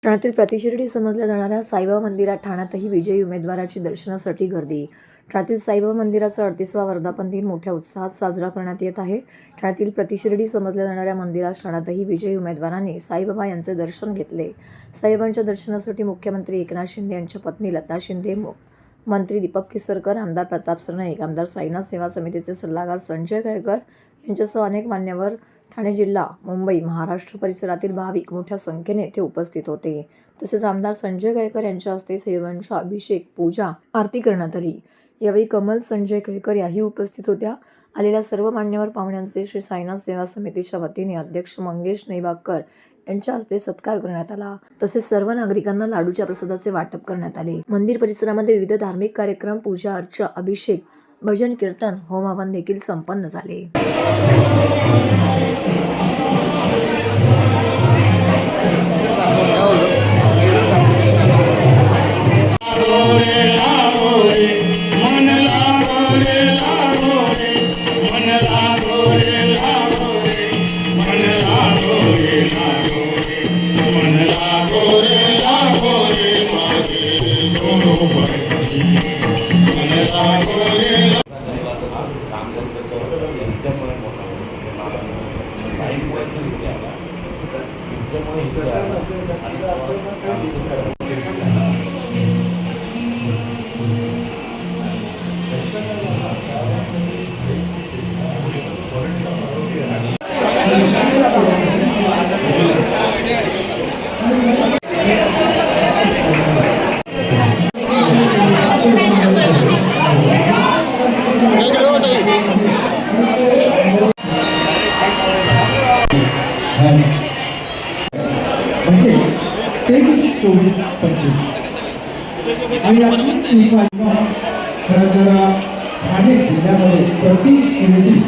ठाण्यातील प्रतिशिर्डी समजल्या जाणाऱ्या साईबाबा मंदिरात ठाण्यातही विजयी उमेदवाराची दर्शनासाठी गर्दी. ठाण्यातील साईबाबा मंदिराचा 38वा वर्धापन दिन मोठ्या उत्साहात साजरा करण्यात येत आहे. ठाण्यातील प्रतिशिर्डी समजल्या जाणाऱ्या मंदिरात ठाण्यातही विजयी उमेदवारांनी साईबाबा यांचे दर्शन घेतले. साईबाबांच्या दर्शनासाठी मुख्यमंत्री एकनाथ शिंदे यांच्या पत्नी लता शिंदे, मंत्री दीपक केसरकर, आमदार प्रताप सरनाईक, आमदार साईनाथ सेवा समितीचे सल्लागार संजय केळकर यांच्यासह अनेक मान्यवर, ठाणे जिल्हा, मुंबई, महाराष्ट्र परिसरातील भाविक मोठ्या संख्येने येथे उपस्थित होते. तसेच आमदार संजय केळकर यांच्या हस्ते साईबाबांचा अभिषेक, पूजा, आरती करण्यात आली. यावेळी कमल संजय केळकर याही उपस्थित होत्या. आलेल्या सर्व मान्यवर पाहुण्यांचे श्री साईनाथ सेवा समितीच्या वतीने अध्यक्ष मंगेश नैबागकर यांच्या हस्ते सत्कार करण्यात आला. तसेच सर्व नागरिकांना लाडूच्या प्रसादाचे वाटप करण्यात आले. मंदिर परिसरामध्ये विविध धार्मिक कार्यक्रम, पूजा अर्चा, अभिषेक, भजन कीर्तन, होम हवन देखील संपन्न झाले. म्हणजे 23-24-25 आणि ठाणे जिल्ह्यामध्ये प्रतिशिर्डी